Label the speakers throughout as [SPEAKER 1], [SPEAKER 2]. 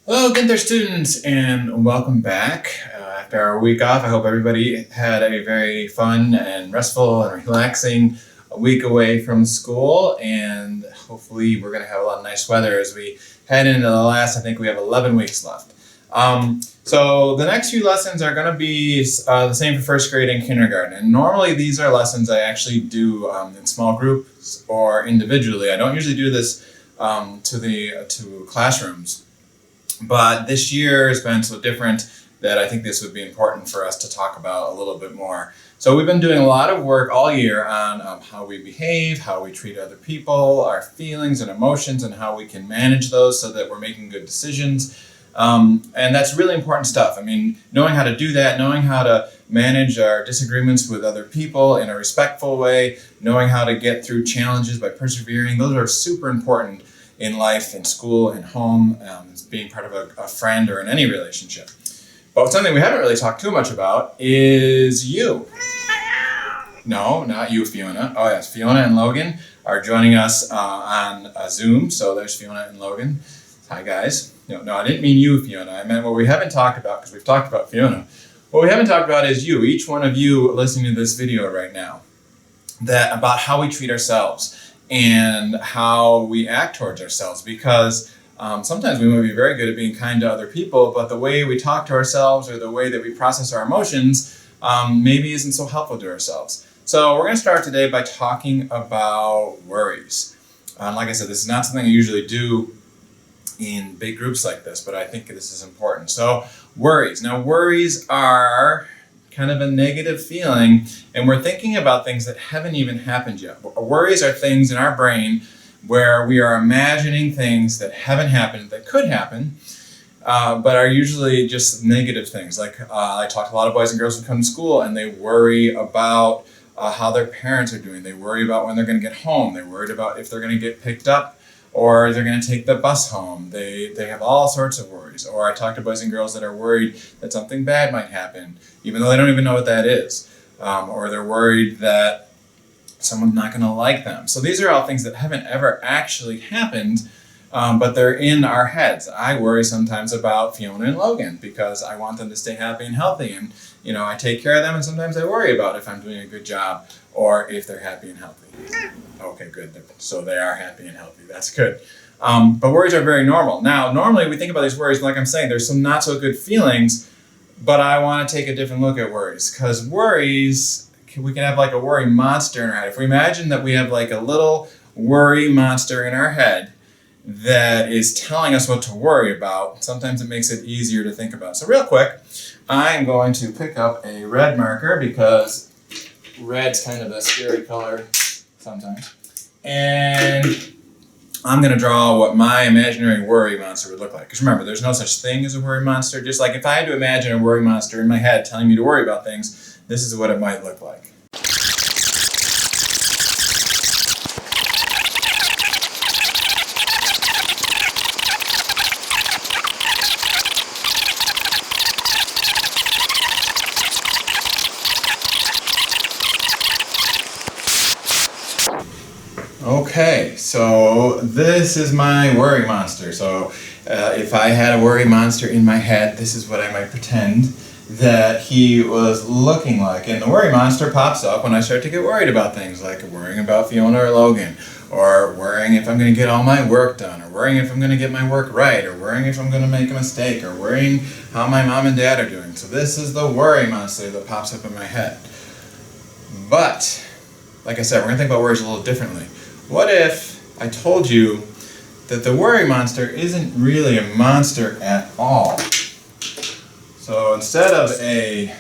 [SPEAKER 1] Hello again there, students, and welcome back. After our week off, I hope everybody had a very fun and restful and relaxing week away from school, and hopefully we're going to have a lot of nice weather as we head into the last, I think we have 11 weeks left. So the next few lessons are going to be the same for first grade and kindergarten, and normally these are lessons I actually do in small groups or individually. I don't usually do this to classrooms. But this year has been so different that I think this would be important for us to talk about a little bit more. So we've been doing a lot of work all year on how we behave, how we treat other people, our feelings and emotions, and how we can manage those so that we're making good decisions. And that's really important stuff. I mean, knowing how to do that, knowing how to manage our disagreements with other people in a respectful way, knowing how to get through challenges by persevering, those are super important in life, in school, in home, as being part of a friend or in any relationship. But something we haven't really talked too much about is you. No, not you, Fiona. Oh yes, Fiona and Logan are joining us on Zoom. So there's Fiona and Logan. Hi guys. No, I didn't mean you, Fiona. I meant what we haven't talked about, because we've talked about Fiona. What we haven't talked about is you, each one of you listening to this video right now, about how we treat ourselves and how we act towards ourselves, because sometimes we might be very good at being kind to other people, but the way we talk to ourselves or the way that we process our emotions maybe isn't so helpful to ourselves. So we're going to start today by talking about worries. Like I said, this is not something I usually do in big groups like this, but I think this is important. So worries. Now worries are kind of a negative feeling, and we're thinking about things that haven't even happened yet. Worries are things in our brain where we are imagining things that haven't happened, that could happen, but are usually just negative things. Like I talk to a lot of boys and girls who come to school and they worry about how their parents are doing. They worry about when they're going to get home. They're worried about if they're going to get picked up or they're going to take the bus home. They have all sorts of worries. Or I talk to boys and girls that are worried that something bad might happen, even though they don't even know what that is. Or they're worried that someone's not going to like them. So these are all things that haven't ever actually happened, but they're in our heads. I worry sometimes about Fiona and Logan because I want them to stay happy and healthy. And, I take care of them, and sometimes I worry about if I'm doing a good job or if they're happy and healthy. Okay, good. So they are happy and healthy. That's good. But worries are very normal. Now, normally we think about these worries, like I'm saying, there's some not so good feelings, but I want to take a different look at worries, because worries, we can have like a worry monster in our head. If we imagine that we have like a little worry monster in our head that is telling us what to worry about, sometimes it makes it easier to think about. So real quick, I'm going to pick up a red marker because red's kind of a scary color sometimes. And I'm going to draw what my imaginary worry monster would look like. Because remember, there's no such thing as a worry monster. Just like if I had to imagine a worry monster in my head telling me to worry about things, this is what it might look like. Okay, so this is my worry monster. So if I had a worry monster in my head, this is what I might pretend that he was looking like. And the worry monster pops up when I start to get worried about things, like worrying about Fiona or Logan, or worrying if I'm going to get all my work done, or worrying if I'm going to get my work right, or worrying if I'm going to make a mistake, or worrying how my mom and dad are doing. So this is the worry monster that pops up in my head. But, like I said, we're going to think about worries a little differently. What if I told you that the worry monster isn't really a monster at all? So instead of a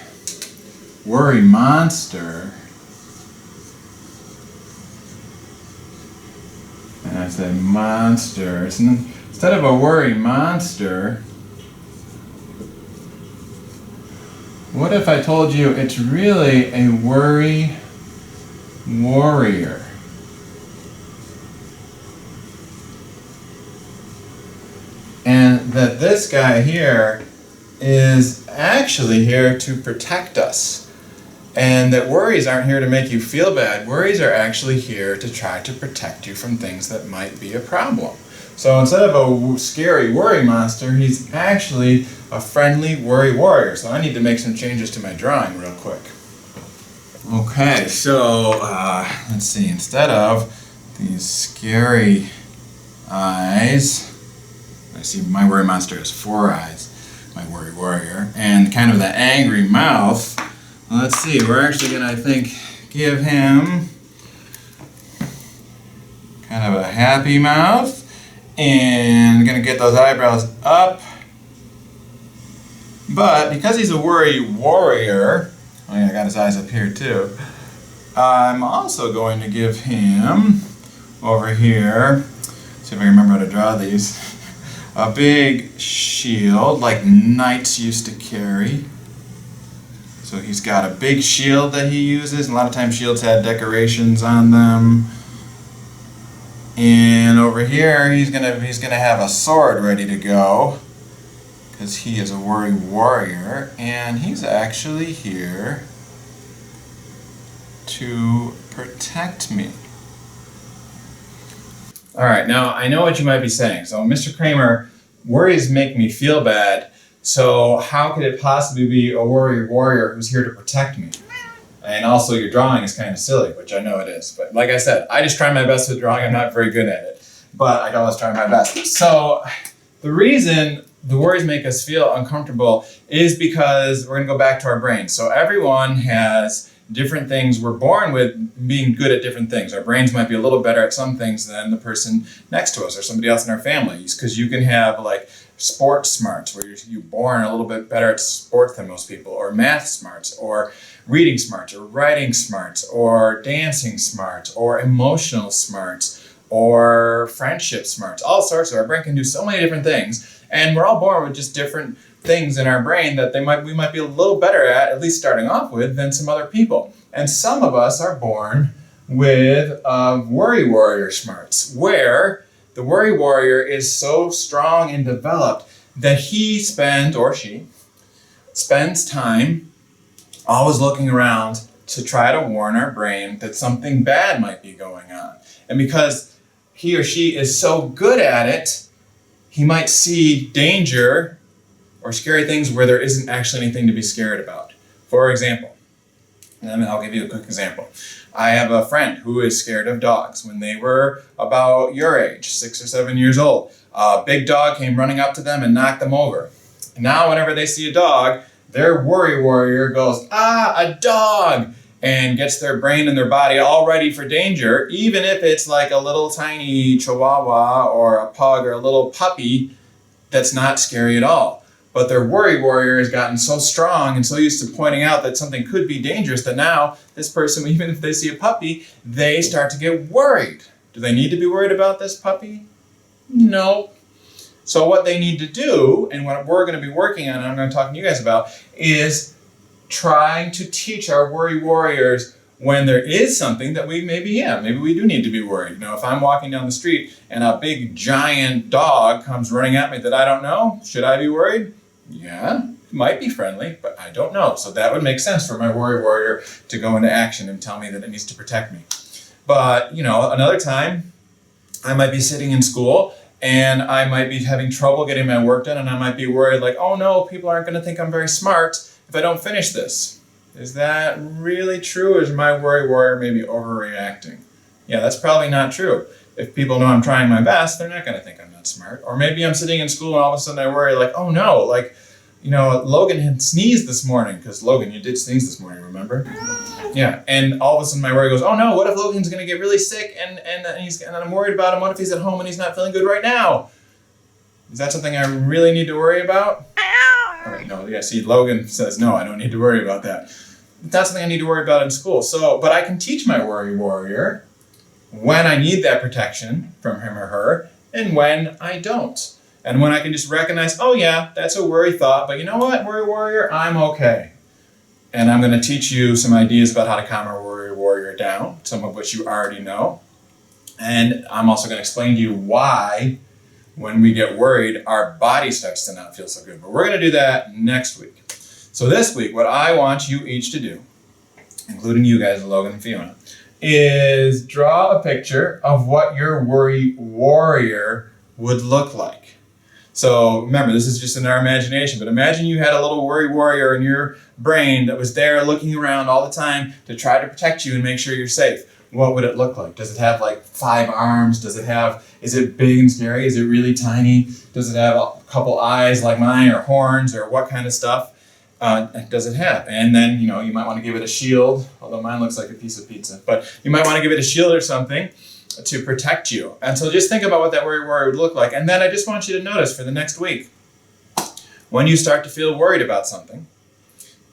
[SPEAKER 1] worry monster, and I say monster, instead of a worry monster, what if I told you it's really a worry warrior? And that this guy here is actually here to protect us. And that worries aren't here to make you feel bad. Worries are actually here to try to protect you from things that might be a problem. So instead of a scary worry monster, he's actually a friendly worry warrior. So I need to make some changes to my drawing real quick. Okay, so let's see. Instead of these scary eyes, I see my worry monster has 4 eyes, my worry warrior, and kind of the angry mouth. Let's see, we're actually gonna, I think, give him kind of a happy mouth, and gonna get those eyebrows up. But because he's a worry warrior, oh yeah, I got his eyes up here too, I'm also going to give him over here, see if I can remember how to draw these, a big shield like knights used to carry. So he's got a big shield that he uses, and a lot of times shields had decorations on them. And over here he's gonna have a sword ready to go, because he is a worry warrior, and he's actually here to protect me. All right, now I know what you might be saying. So Mr. Kramer, worries make me feel bad. So how could it possibly be a worry warrior who's here to protect me? And also your drawing is kind of silly, which I know it is. But like I said, I just try my best with drawing. I'm not very good at it, but I can always try my best. So the reason the worries make us feel uncomfortable is because we're gonna go back to our brains. So everyone has different things we're born with, being good at different things. Our brains might be a little better at some things than the person next to us or somebody else in our family. Because you can have like sports smarts, where you're born a little bit better at sports than most people, or math smarts, or reading smarts, or writing smarts, or dancing smarts, or emotional smarts, or friendship smarts, all sorts. Our brain can do so many different things, and we're all born with just different things in our brain that we might be a little better at least starting off with, than some other people. And some of us are born with worry warrior smarts, where the worry warrior is so strong and developed that he spends, or she spends time always looking around to try to warn our brain that something bad might be going on. And because he or she is so good at it, he might see danger or scary things where there isn't actually anything to be scared about. For example, I'll give you a quick example. I have a friend who is scared of dogs. When they were about your age, 6 or 7 years old, a big dog came running up to them and knocked them over. And now whenever they see a dog, their worry warrior goes, a dog, and gets their brain and their body all ready for danger, even if it's like a little tiny chihuahua or a pug or a little puppy that's not scary at all. But their worry warrior has gotten so strong and so used to pointing out that something could be dangerous that now this person, even if they see a puppy, they start to get worried. Do they need to be worried about this puppy? No. So what they need to do, and what we're going to be working on, and I'm going to talk to you guys about, is trying to teach our worry warriors when there is something that maybe we do need to be worried. You know, if I'm walking down the street and a big giant dog comes running at me that I don't know, should I be worried? Yeah, it might be friendly, but I don't know. So that would make sense for my worry warrior to go into action and tell me that it needs to protect me. But, another time I might be sitting in school and I might be having trouble getting my work done, and I might be worried like, oh no, people aren't going to think I'm very smart if I don't finish this. Is that really true, or is my worry warrior maybe overreacting? Yeah, that's probably not true. If people know I'm trying my best, they're not going to think I'm not smart. Or maybe I'm sitting in school and all of a sudden I worry like, oh no, Logan had sneezed this morning, because Logan, you did sneeze this morning, remember? Yeah, and all of a sudden my worry goes, oh no, what if Logan's going to get really sick and I'm worried about him? What if he's at home and he's not feeling good right now? Is that something I really need to worry about? All right, no, yeah, see, Logan says, no, I don't need to worry about that. That's something I need to worry about in school. But I can teach my worry warrior when I need that protection from him or her, and when I don't. And when I can just recognize, oh yeah, that's a worry thought, but you know what, worry warrior, I'm okay. And I'm going to teach you some ideas about how to calm our worry warrior down, some of which you already know. And I'm also going to explain to you why, when we get worried, our body starts to not feel so good. But we're going to do that next week. So this week, what I want you each to do, including you guys, Logan and Fiona, is draw a picture of what your worry warrior would look like. So remember, this is just in our imagination, but imagine you had a little worry warrior in your brain that was there looking around all the time to try to protect you and make sure you're safe. What would it look like? Does it have like 5 arms? Is it big and scary? Is it really tiny? Does it have a couple eyes like mine, or horns, or what kind of stuff does it have? And then, you might want to give it a shield, although mine looks like a piece of pizza, but you might want to give it a shield or something to protect you. And so just think about what that worry warrior would look like. And then I just want you to notice for the next week, when you start to feel worried about something,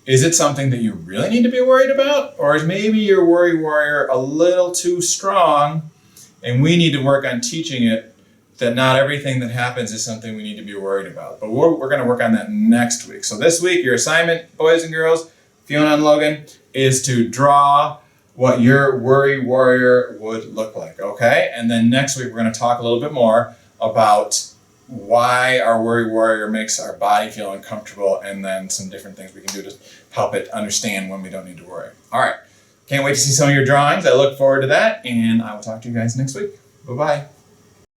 [SPEAKER 1] is it something that you really need to be worried about? Or is maybe your worry warrior a little too strong and we need to work on teaching it that not everything that happens is something we need to be worried about? But we're going to work on that next week. So this week, your assignment, boys and girls, Fiona and Logan, is to draw what your worry warrior would look like, okay? And then next week, we're going to talk a little bit more about why our worry warrior makes our body feel uncomfortable, and then some different things we can do to help it understand when we don't need to worry. All right. Can't wait to see some of your drawings. I look forward to that, and I will talk to you guys next week. Bye-bye.